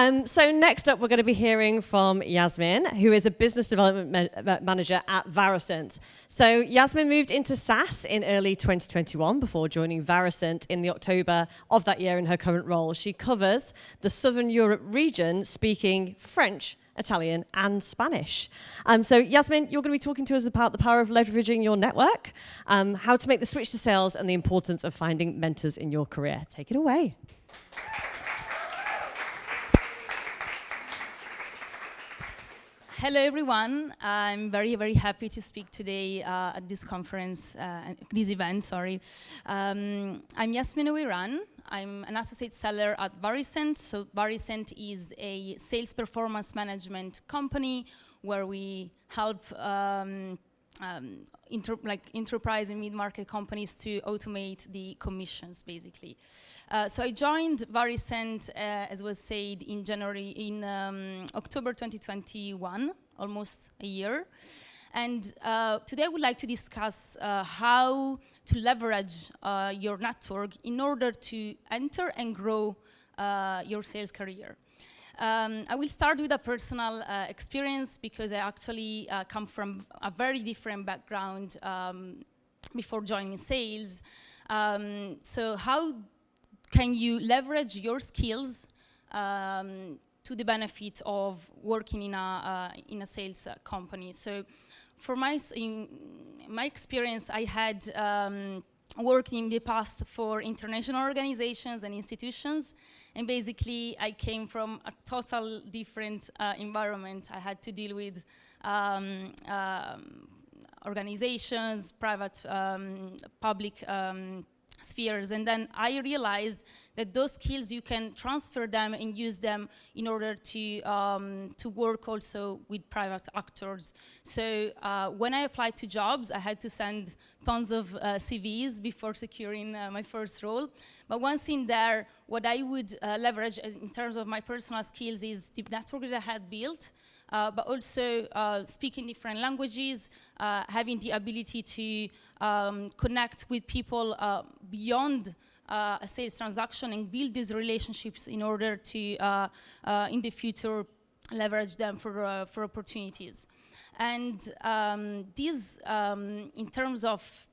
So next up, we're going to be hearing from Yasmine, who is a business development manager at Varicent. So Yasmine moved into SaaS in early 2021 before joining Varicent in the October of that year in her current role. She covers the Southern Europe region, speaking French, Italian and Spanish. So Yasmine, you're going to be talking to us about the power of leveraging your network, how to make the switch to sales and the importance of finding mentors in your career. Take it away. Hello everyone, I'm very happy to speak today at this conference, this event, sorry. I'm Yasmine Ouirhane. I'm an associate seller at Varicent. So Varicent is a sales performance management company where we help enterprise and mid-market companies to automate the commissions, basically. So I joined Varicent, as was said, in October 2021, almost a year. And today I would like to discuss how to leverage your network in order to enter and grow your sales career. I will start with a personal experience because I actually come from a very different background before joining sales. So how can you leverage your skills to the benefit of working in a sales company? So in my experience, I had worked in the past for international organizations and institutions, and basically I came from a total different environment. I had to deal with organizations, private, public spheres, and then I realized that those skills you can transfer them and use them in order to work also with private actors. So when I applied to jobs, I had to send tons of CVs before securing my first role. But once in there, what I would leverage in terms of my personal skills is the network that I had built, but also speaking different languages, having the ability to connect with people beyond a sales transaction and build these relationships in order to, in the future, leverage them for opportunities. And these, in terms of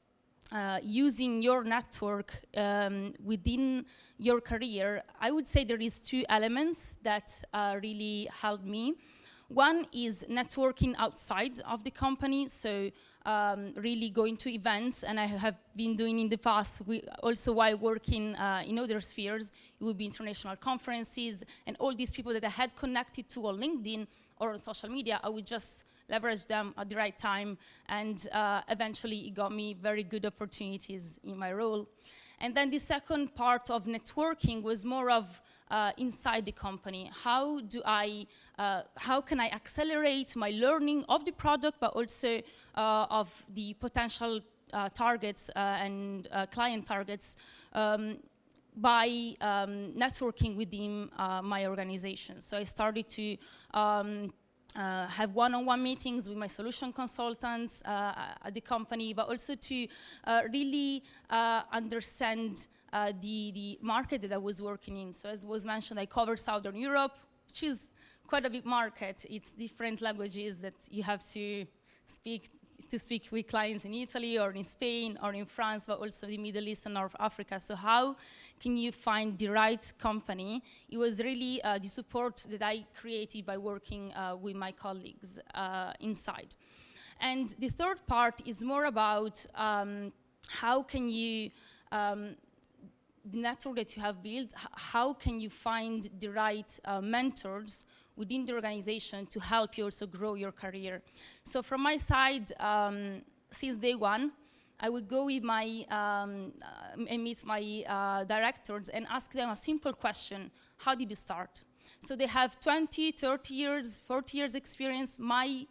using your network within your career, I would say there is two elements that really helped me. One is networking outside of the company, so really going to events, and I have been doing in the past, also while working in other spheres. It would be international conferences, and all these people that I had connected to on LinkedIn or on social media, I would just leverage them at the right time, and eventually it got me very good opportunities in my role. And then the second part of networking was more of inside the company. How can I accelerate my learning of the product, but also of the potential targets and client targets by networking within my organization. So I started to have one-on-one meetings with my solution consultants at the company, but also to really understand the market that I was working in. So as was mentioned, I covered Southern Europe, which is quite a big market. It's different languages that you have to speak with clients in Italy or in Spain or in France, but also the Middle East and North Africa. So how can you find the right company? It was really the support that I created by working with my colleagues inside. And the third part is more about how can you, the network that you have built, how can you find the right mentors within the organization to help you also grow your career. So from my side, since day one, I would go with my, and meet my directors and ask them a simple question: how did you start? So they have 20, 30 years, 40 years experience. My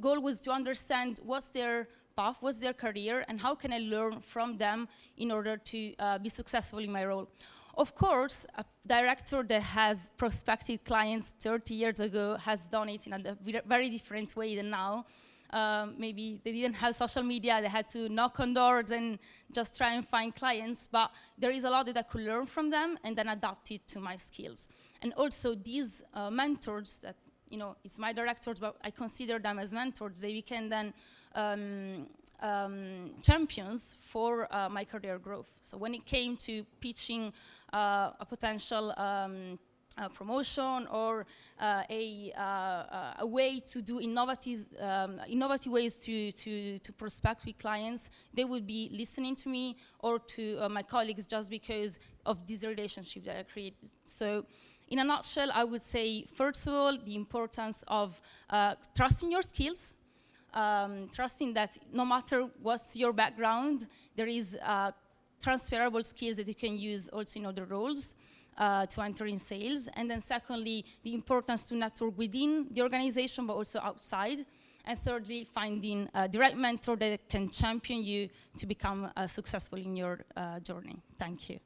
goal was to understand what's their path, what's their career, and how can I learn from them in order to be successful in my role. Of course, a director that has prospected clients 30 years ago has done it in a very different way than now. maybe they didn't have social media, they had to knock on doors and just try and find clients, but there is a lot that I could learn from them and then adapt it to my skills. And also these mentors that, you know, it's my directors, but I consider them as mentors. They became then champions for my career growth. So when it came to pitching a potential promotion or a way to do innovative ways to prospect with clients, they would be listening to me or to my colleagues just because of this relationship that I created. So in a nutshell, I would say, first of all, the importance of trusting your skills, trusting that no matter what's your background, there is transferable skills that you can use also in other roles to enter in sales. And then secondly, the importance to network within the organization, but also outside. And thirdly, finding the right mentor that can champion you to become successful in your journey. Thank you.